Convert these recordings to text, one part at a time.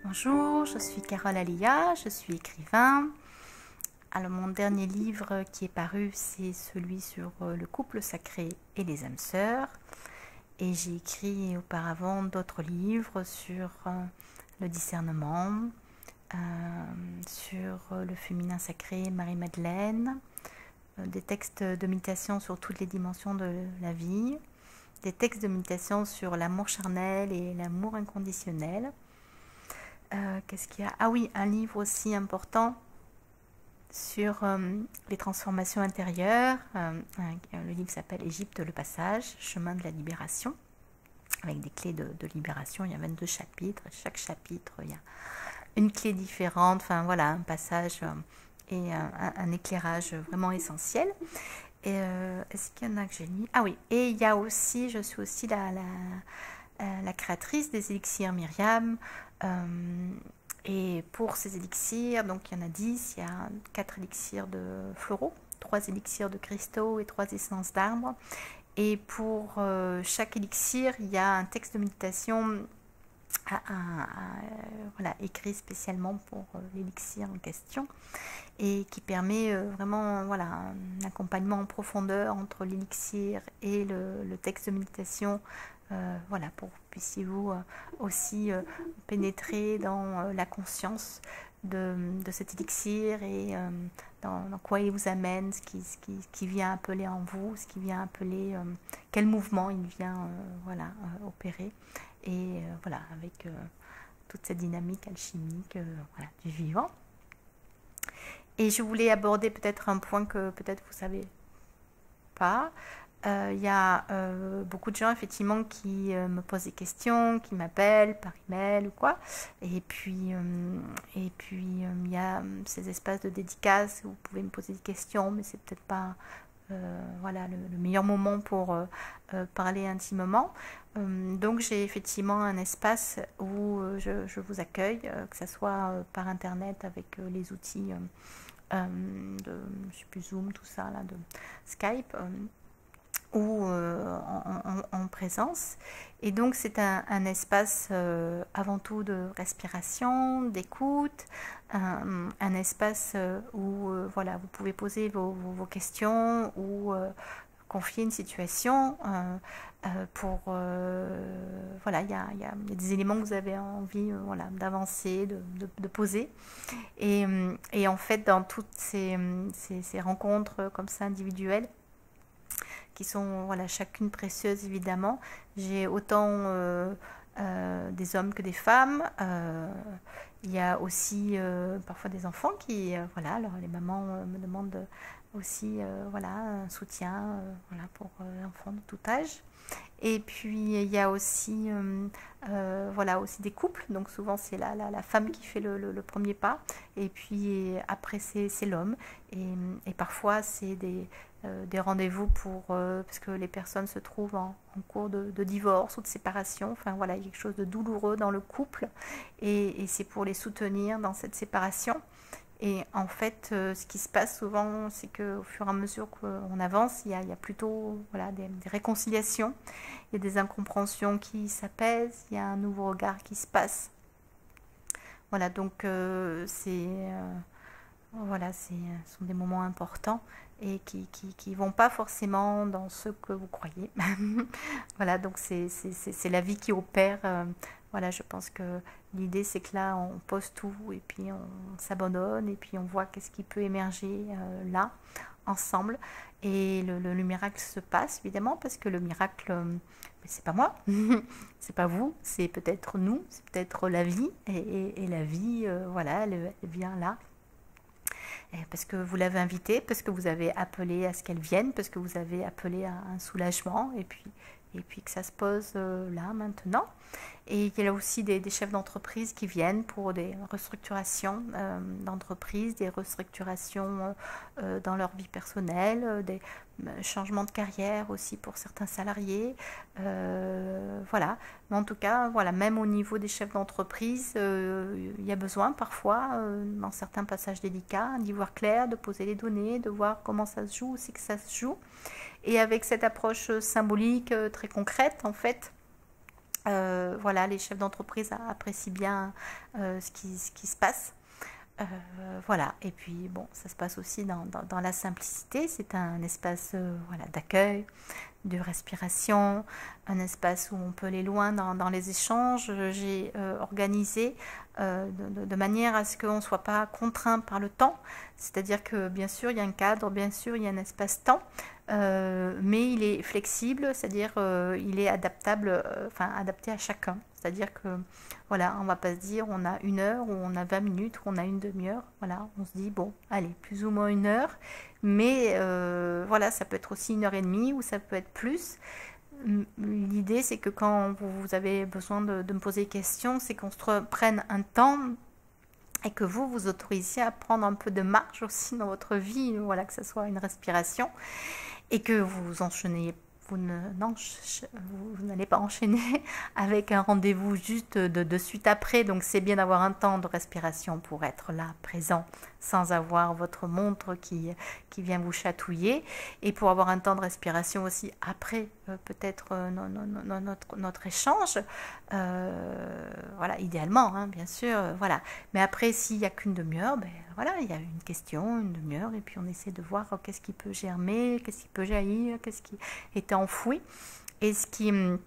Bonjour, je suis Carole Alia, je suis écrivain. Alors mon dernier livre qui est paru, c'est celui sur le couple sacré et les âmes sœurs. Et j'ai écrit auparavant d'autres livres sur le discernement, sur le féminin sacré, Marie-Madeleine, des textes de méditation sur toutes les dimensions de la vie, des textes de méditation sur l'amour charnel et l'amour inconditionnel. Qu'est-ce qu'il y a? Ah oui, un livre aussi important sur les transformations intérieures. Le livre s'appelle Égypte, le passage, chemin de la libération, avec des clés de libération. Il y a 22 chapitres. Chaque chapitre, il y a une clé différente. Enfin voilà, un passage et un éclairage vraiment essentiel. Et est-ce qu'il y en a que j'ai lu? Ah oui, et il y a aussi, je suis aussi la créatrice des élixirs Myriam. Et pour ces élixirs, donc il y en a 10, il y a 4 élixirs de floraux, 3 élixirs de cristaux et 3 essences d'arbres. Et pour chaque élixir, il y a un texte de méditation voilà, écrit spécialement pour l'élixir en question et qui permet vraiment voilà, un accompagnement en profondeur entre l'élixir et le texte de méditation. Voilà, pour que vous puissiez vous aussi pénétrer dans la conscience de cet élixir et dans quoi il vous amène, ce qui vient appeler en vous, ce qui vient appeler, quel mouvement il vient voilà, opérer. Et voilà, avec toute cette dynamique alchimique voilà, du vivant. Et je voulais aborder peut-être un point que peut-être vous ne savez pas. Il y a beaucoup de gens effectivement qui me posent des questions, qui m'appellent par email ou quoi. Et puis il y a ces espaces de dédicace où vous pouvez me poser des questions, mais c'est peut-être pas voilà, le meilleur moment pour parler intimement. Donc j'ai effectivement un espace où je vous accueille, que ce soit par internet avec les outils de je sais plus, Zoom, tout ça là, de Skype. Ou en présence. Et donc c'est un espace avant tout de respiration, d'écoute, un espace où voilà, vous pouvez poser vos questions ou confier une situation pour voilà, il y a des éléments que vous avez envie voilà, d'avancer, de poser. Et en fait, dans toutes ces rencontres comme ça individuelles, qui sont voilà, chacune précieuse évidemment. J'ai autant des hommes que des femmes. Il y a aussi parfois des enfants qui, voilà, alors les mamans me demandent aussi voilà, un soutien voilà, pour enfants de tout âge. Et puis il y a aussi, voilà, aussi des couples, donc souvent c'est la femme qui fait le premier pas, et puis après c'est l'homme, et parfois c'est des rendez-vous pour parce que les personnes se trouvent en cours de divorce ou de séparation. Enfin voilà, il y a quelque chose de douloureux dans le couple, et c'est pour les soutenir dans cette séparation. Et en fait, ce qui se passe souvent, c'est qu'au fur et à mesure qu'on avance, il y a plutôt voilà, des réconciliations, il y a des incompréhensions qui s'apaisent, il y a un nouveau regard qui se passe. Voilà, donc voilà, ce sont des moments importants et qui vont pas forcément dans ce que vous croyez. Voilà, donc c'est la vie qui opère. Voilà, je pense que l'idée c'est que là on pose tout et puis on s'abandonne et puis on voit qu'est-ce qui peut émerger là, ensemble. Et le miracle se passe évidemment, parce que le miracle, c'est pas moi, c'est pas vous, c'est peut-être nous, c'est peut-être la vie. Et la vie, voilà, elle vient là. Parce que vous l'avez invitée, parce que vous avez appelé à ce qu'elle vienne, parce que vous avez appelé à un soulagement, et puis que ça se pose là, maintenant. Et il y a aussi des chefs d'entreprise qui viennent pour des restructurations d'entreprise, des restructurations dans leur vie personnelle, des changements de carrière aussi pour certains salariés. Voilà. Mais en tout cas, voilà, même au niveau des chefs d'entreprise, il y a besoin parfois, dans certains passages délicats, d'y voir clair, de poser les données, de voir comment ça se joue, où c'est que ça se joue. Et avec cette approche symbolique très concrète, en fait, Voilà, les chefs d'entreprise apprécient bien ce qui se passe. Voilà, et puis bon, ça se passe aussi dans la simplicité. C'est un espace voilà, d'accueil, de respiration, un espace où on peut aller loin dans les échanges. J'ai organisé de manière à ce qu'on ne soit pas contraint par le temps. C'est-à-dire que bien sûr, il y a un cadre, bien sûr, il y a un espace-temps, mais il est flexible, c'est-à-dire il est adaptable, enfin adapté à chacun. C'est-à-dire que voilà, on ne va pas se dire on a 1 heure ou on a 20 minutes ou on a une demi-heure. Voilà, on se dit bon, allez, plus ou moins 1 heure. Mais voilà, ça peut être aussi 1 heure et demie ou ça peut être plus. L'idée, c'est que quand vous avez besoin de me poser des questions, c'est qu'on se prenne un temps et que vous autorisiez à prendre un peu de marge aussi dans votre vie, voilà, que ce soit une respiration et que vous enchaînez. Vous n'allez pas enchaîner avec un rendez-vous juste de suite après. Donc c'est bien d'avoir un temps de respiration pour être là, présent, sans avoir votre montre qui vient vous chatouiller. Et pour avoir un temps de respiration aussi après peut-être notre échange. Voilà, idéalement, hein, bien sûr. Voilà. Mais après, s'il n'y a qu'une demi-heure, ben, voilà, il y a une question, une demi-heure, et puis on essaie de voir qu'est-ce qui peut germer, qu'est-ce qui peut jaillir, qu'est-ce qui était enfoui. Et ce qui est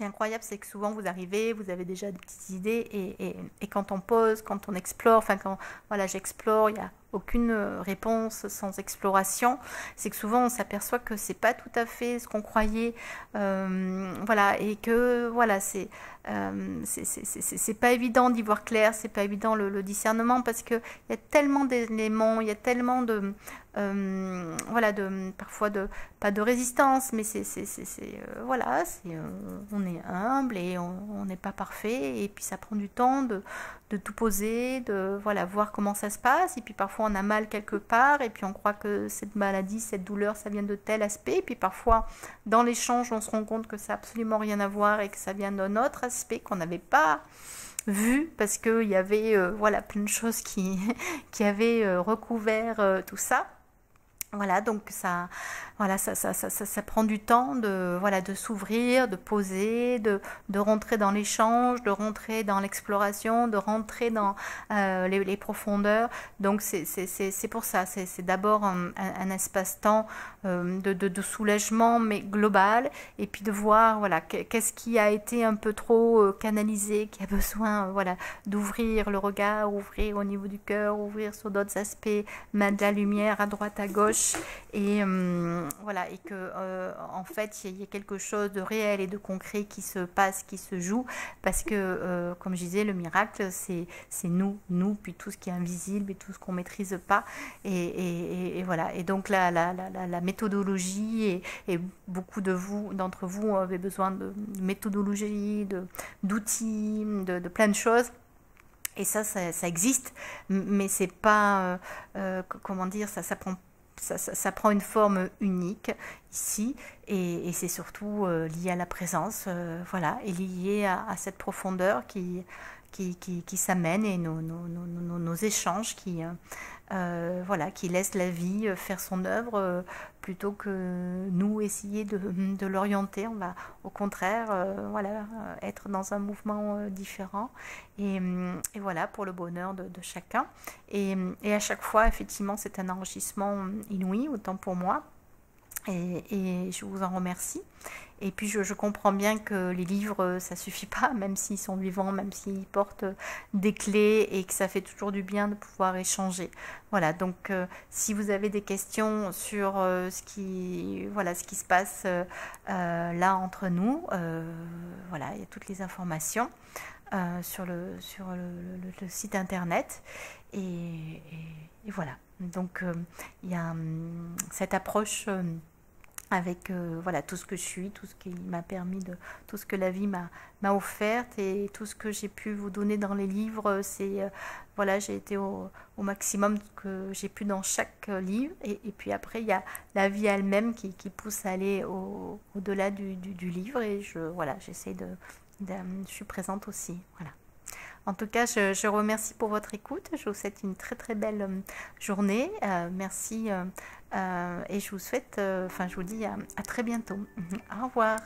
incroyable, c'est que souvent vous arrivez, vous avez déjà des petites idées, et quand on pose, quand on explore, enfin quand voilà, j'explore, il n'y a aucune réponse sans exploration. C'est que souvent on s'aperçoit que c'est pas tout à fait ce qu'on croyait, voilà, et que voilà, c'est pas évident d'y voir clair, c'est pas évident le discernement, parce que il y a tellement d'éléments, il y a tellement de voilà, parfois pas de résistance, mais voilà, on est humble et on n'est pas parfait, et puis ça prend du temps de tout poser, de voilà, voir comment ça se passe, et puis parfois on a mal quelque part, et puis on croit que cette maladie, cette douleur, ça vient de tel aspect, et puis parfois dans l'échange on se rend compte que ça n'a absolument rien à voir et que ça vient d'un autre aspect qu'on n'avait pas vu, parce qu'il y avait voilà, plein de choses qui avaient recouvert tout ça. Voilà, donc ça prend du temps de, voilà, de s'ouvrir, de poser, de rentrer dans l'échange, de rentrer dans l'exploration, de rentrer dans les profondeurs. Donc c'est pour ça, c'est d'abord un espace-temps de soulagement, mais global, et puis de voir voilà, qu'est-ce qui a été un peu trop canalisé, qui a besoin voilà, d'ouvrir le regard, ouvrir au niveau du cœur, ouvrir sur d'autres aspects, mettre de la lumière à droite, à gauche. Et voilà, et que en fait il y a quelque chose de réel et de concret qui se passe, qui se joue, parce que comme je disais, le miracle c'est nous, puis tout ce qui est invisible et tout ce qu'on maîtrise pas, et voilà. Et donc la méthodologie, et beaucoup d'entre vous avaient besoin de méthodologie, d'outils, de plein de choses. Et ça existe, mais c'est pas comment dire, ça prend une forme unique ici, et c'est surtout lié à la présence, voilà, et lié à cette profondeur qui s'amène, et nos échanges voilà, qui laissent la vie faire son œuvre, plutôt que nous essayer de l'orienter. On va au contraire voilà, être dans un mouvement différent, et voilà, pour le bonheur de chacun, et à chaque fois effectivement c'est un enrichissement inouï, autant pour moi, et je vous en remercie. Et puis je comprends bien que les livres, ça suffit pas, même s'ils sont vivants, même s'ils portent des clés, et que ça fait toujours du bien de pouvoir échanger. Voilà, donc si vous avez des questions sur ce qui se passe là entre nous, voilà, il y a toutes les informations sur le site internet, et voilà. Donc il y a cette approche avec voilà, tout ce que je suis, tout ce qui m'a permis tout ce que la vie m'a offert, et tout ce que j'ai pu vous donner dans les livres, c'est voilà, j'ai été au maximum que j'ai pu dans chaque livre, et puis après il y a la vie elle-même qui pousse à aller au-delà du livre, et voilà, j'essaie je suis présente aussi, voilà. En tout cas, je remercie pour votre écoute. Je vous souhaite une très très belle journée. Merci, et je vous souhaite, je vous dis à très bientôt. Au revoir.